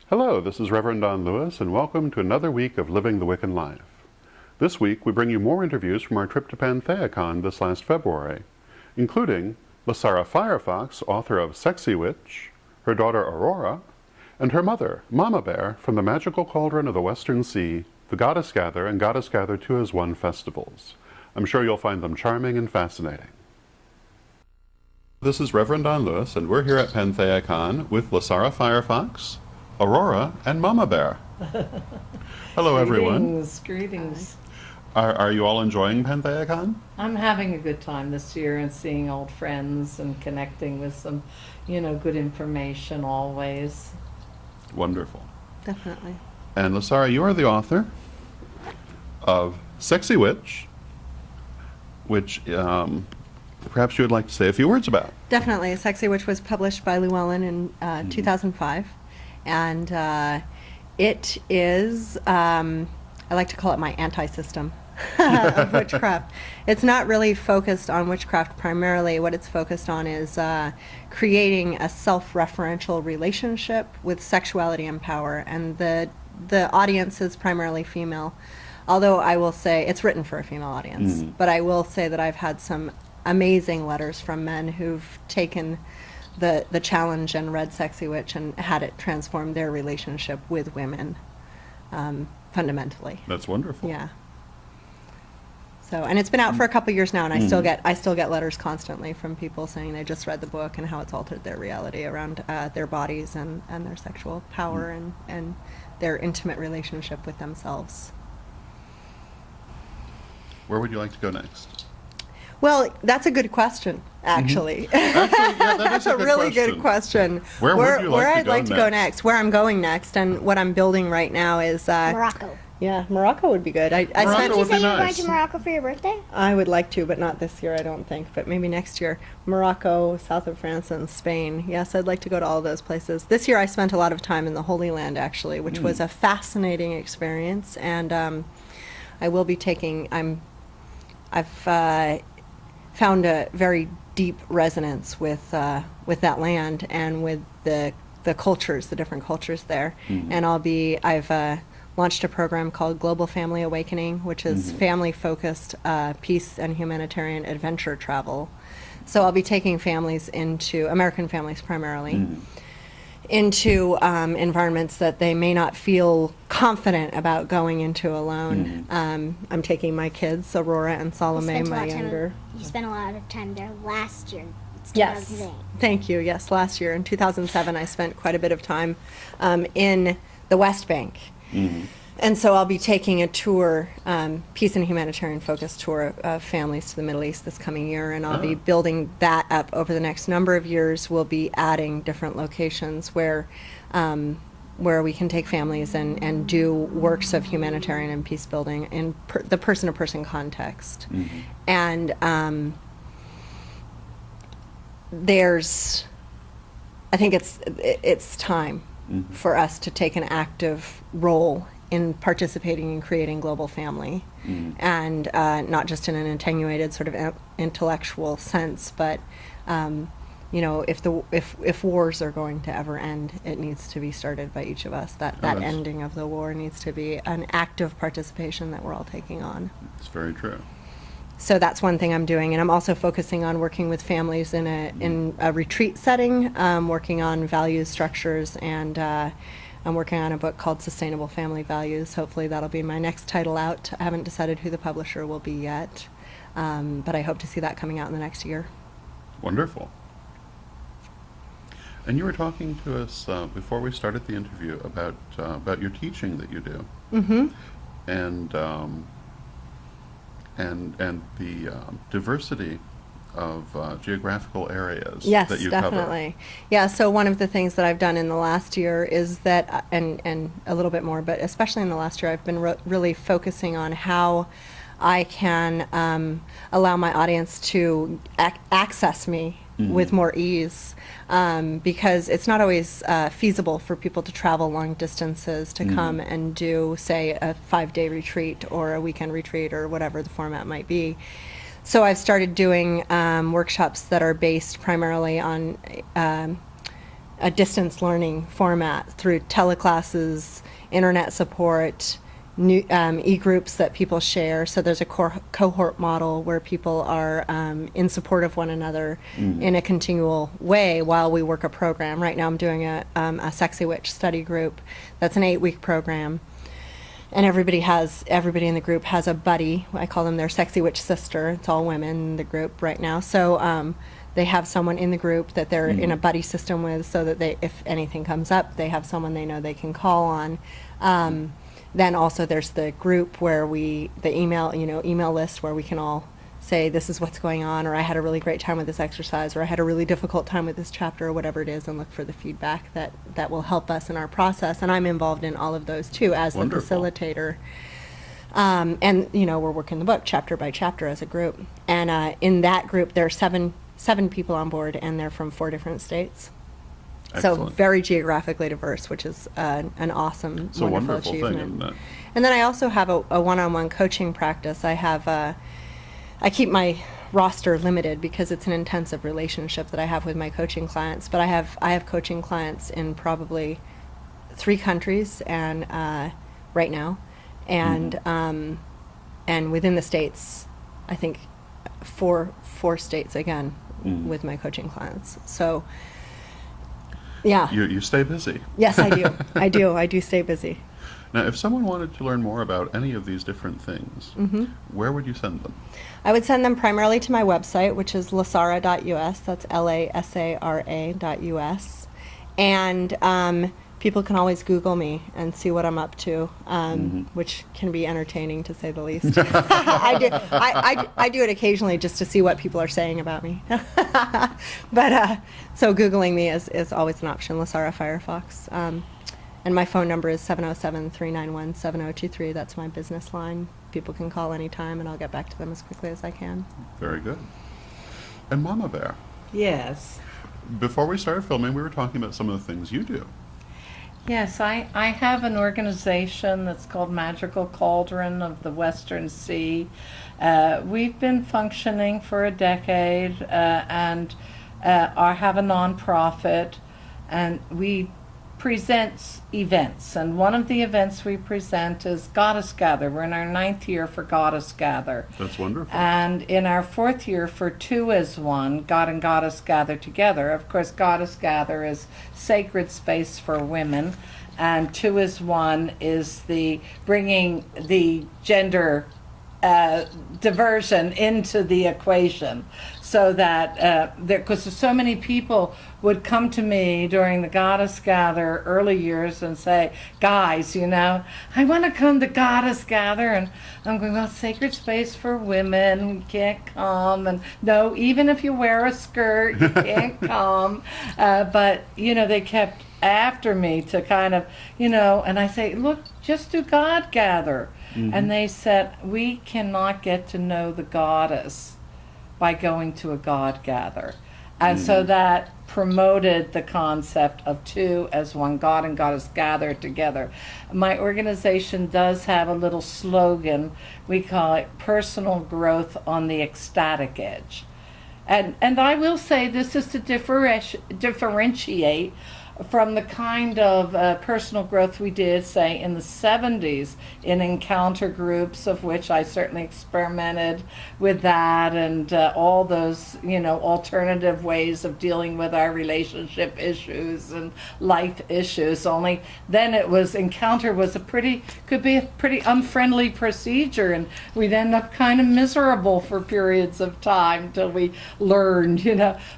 Hello, this is Reverend Don Lewis, and welcome to another week of Living the Wiccan Life. This week, we bring you more interviews from our trip to PantheaCon this last February, including LaSara Firefox, author of Sexy Witch, her daughter Aurora, and her mother, Mama Bear, from the magical Cauldron of the Western Sea, the Goddess Gather and Goddess Gather 2 as 1 festivals. I'm sure you'll find them charming and fascinating. This is Reverend Don Lewis, and we're here at PantheaCon with LaSara Firefox, Aurora, and Mama Bear. Hello, everyone. Greetings. Are you all enjoying PantheaCon? I'm having a good time this year and seeing old friends and connecting with some, good information always. Wonderful. Definitely. And LaSara, you are the author of Sexy Witch, which perhaps you would like to say a few words about. Definitely. Sexy Witch was published by Llewellyn in 2005. And it is, I like to call it my anti-system of witchcraft. It's not really focused on witchcraft primarily. What it's focused on is creating a self-referential relationship with sexuality and power. And the audience is primarily female. Although I will say, it's written for a female audience. But I will say that I've had some amazing letters from men who've taken the challenge and read Sexy Witch and had it transform their relationship with women fundamentally. That's wonderful. Yeah. So, and it's been out for a couple years now, and I still get letters constantly from people saying they just read the book and how it's altered their reality around their bodies and their sexual power and their intimate relationship with themselves. Where would you like to go next? Well, that's a good question, actually. Actually, yeah, That's a really good question. Where would you like where to I'd go like to go next, where I'm going next, and what I'm building right now is Morocco. Yeah, Morocco would be good. Morocco Did you would say be you were going nice. to Morocco for your birthday? I would like to, but not this year, I don't think. But maybe next year. Morocco, south of France, and Spain. Yes, I'd like to go to all those places. This year I spent a lot of time in the Holy Land, actually, which was a fascinating experience. And I will be taking. I've found a very deep resonance with that land and with the cultures, the different cultures there. And I've launched a program called Global Family Awakening, which is family-focused peace and humanitarian adventure travel. So I'll be taking families into, American families primarily, into environments that they may not feel confident about going into alone. I'm taking my kids, Aurora and Salome, my younger. You spent a lot of time there last year. It's Yes. 2008. Thank you. Yes, last year in 2007, I spent quite a bit of time in the West Bank. And so I'll be taking a tour, peace and humanitarian focused tour of families to the Middle East this coming year, and I'll be building that up over the next number of years. We'll be adding different locations where we can take families and do works of humanitarian and peace building in the person-to-person context. And I think it's time for us to take an active role in participating in creating global family, and not just in an attenuated sort of intellectual sense, but if wars are going to ever end, it needs to be started by each of us. That ending of the war needs to be an active participation that we're all taking on. It's very true. So that's one thing I'm doing, and I'm also focusing on working with families in a retreat setting, working on values structures, and I'm working on a book called Sustainable Family Values. Hopefully that'll be my next title out. I haven't decided who the publisher will be yet, but I hope to see that coming out in the next year. Wonderful. And you were talking to us before we started the interview about your teaching that you do, and the diversity of geographical areas that you cover. Yes, definitely. Yeah, so one of the things that I've done in the last year is that, and a little bit more, but especially in the last year, I've been really focusing on how I can allow my audience to access me with more ease, because it's not always feasible for people to travel long distances to come and do, say, a 5-day retreat or a weekend retreat or whatever the format might be. So I've started doing workshops that are based primarily on a distance learning format through teleclasses, internet support, new e-groups that people share. So there's a cohort model where people are in support of one another in a continual way while we work a program. Right now I'm doing a Sexy Witch study group. That's an 8-week program. And everybody in the group has a buddy. I call them their Sexy Witch sister. It's all women in the group right now. So they have someone in the group that they're in a buddy system with, so that if anything comes up, they have someone they know they can call on. Then also there's the group where the email list where we can all say this is what's going on, or I had a really great time with this exercise, or I had a really difficult time with this chapter, or whatever it is, and look for the feedback that will help us in our process. And I'm involved in all of those too as Wonderful. the facilitator. And we're working the book chapter by chapter as a group. And in that group there are seven people on board, and they're from 4 different states. So Excellent. very geographically diverse, which is an awesome, It's a wonderful wonderful achievement. thing, isn't it? And then I also have a one-on-one coaching practice. I keep my roster limited because it's an intensive relationship that I have with my coaching clients. But I have coaching clients in probably 3 countries and right now, and within the states, I think four states again with my coaching clients. So. Yeah. You stay busy. Yes, I do. I do stay busy. Now, if someone wanted to learn more about any of these different things, where would you send them? I would send them primarily to my website, which is lasara.us. That's LASARA.us. And people can always Google me and see what I'm up to, which can be entertaining to say the least. I do it occasionally just to see what people are saying about me. But so Googling me is always an option, LaSara Firefox. And my phone number is 707-391-7023. That's my business line. People can call anytime, and I'll get back to them as quickly as I can. Very good. And Mama Bear, Yes. before we started filming, we were talking about some of the things you do. Yes, I have an organization that's called Magickal Cauldron of the Western Sea. We've been functioning for a decade and I have a nonprofit, and we present events. And one of the events we present is Goddess Gather. We're in our 9th year for Goddess Gather. That's wonderful. And in our 4th year for 2 as 1, God and Goddess Gather Together. Of course, Goddess Gather is sacred space for women, and 2 as 1 is the bringing the gender diversion into the equation, so that because so many people would come to me during the Goddess Gather early years and say, guys, I want to come to Goddess Gather, and I'm going, well, sacred space for women, we can't come, and no, even if you wear a skirt, you can't come, but they kept after me to kind of, and I say, look, just do God Gather. And they said, we cannot get to know the goddess by going to a God Gather. And so that promoted the concept of 2 as 1, God and Goddess Gather Together. My organization does have a little slogan. We call it personal growth on the ecstatic edge. And I will say this is to differentiate from the kind of personal growth we did, say, in the 70s in encounter groups, of which I certainly experimented with that, and all those, alternative ways of dealing with our relationship issues and life issues. Only then encounter was could be a pretty unfriendly procedure, and we'd end up kind of miserable for periods of time till we learned,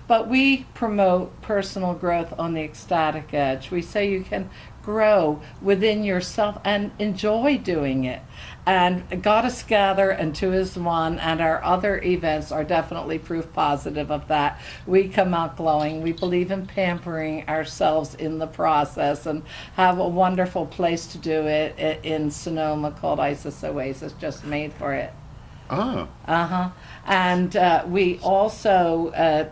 But we promote personal growth on the ecstatic edge. We say you can grow within yourself and enjoy doing it. And Goddess Gather and 2 as 1 and our other events are definitely proof positive of that. We come out glowing. We believe in pampering ourselves in the process, and have a wonderful place to do it in Sonoma called Isis Oasis, just made for it. And we also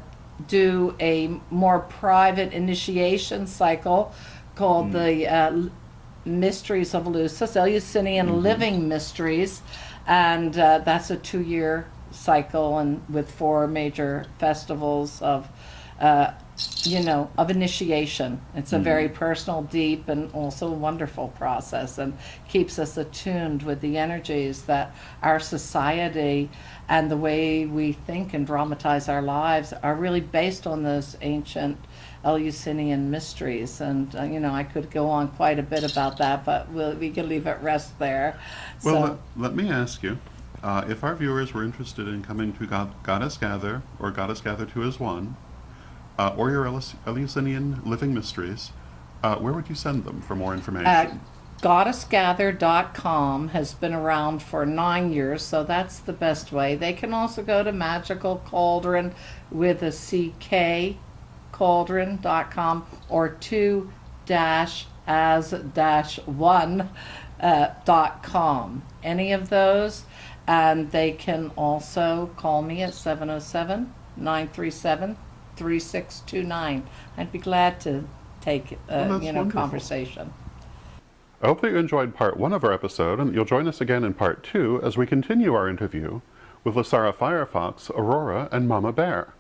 do a more private initiation cycle called the Mysteries of Lucis, Eleusinian Living Mysteries, and that's a 2-year cycle, and with 4 major festivals of you know, of initiation. It's a very personal, deep, and also wonderful process, and keeps us attuned with the energies that our society and the way we think and dramatize our lives are really based on those ancient Eleusinian mysteries. And, you know, I could go on quite a bit about that, but we can leave it rest there. Well, let me ask you, if our viewers were interested in coming to Goddess Gather, or Goddess Gather 2 as one, or your Eleusinian Living Mysteries, where would you send them for more information? GoddessGather.com has been around for 9 years, so that's the best way. They can also go to Magickal Cauldron with a CK, Cauldron.com, or 2-as-1.com. Any of those. And they can also call me at 707-937-3629. I'd be glad to take you know, wonderful. conversation. I hope that you enjoyed part 1 of our episode, and you'll join us again in part 2 as we continue our interview with LaSara Firefox, Aurora, and Mama Bear.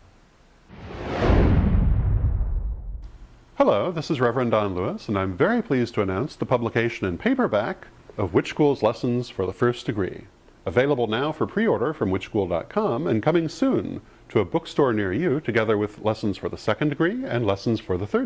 Hello, this is Reverend Don Lewis, and I'm very pleased to announce the publication in paperback of Witch School's Lessons for the First Degree. Available now for pre-order from witchschool.com, and coming soon to a bookstore near you, together with lessons for the second degree and lessons for the third degree.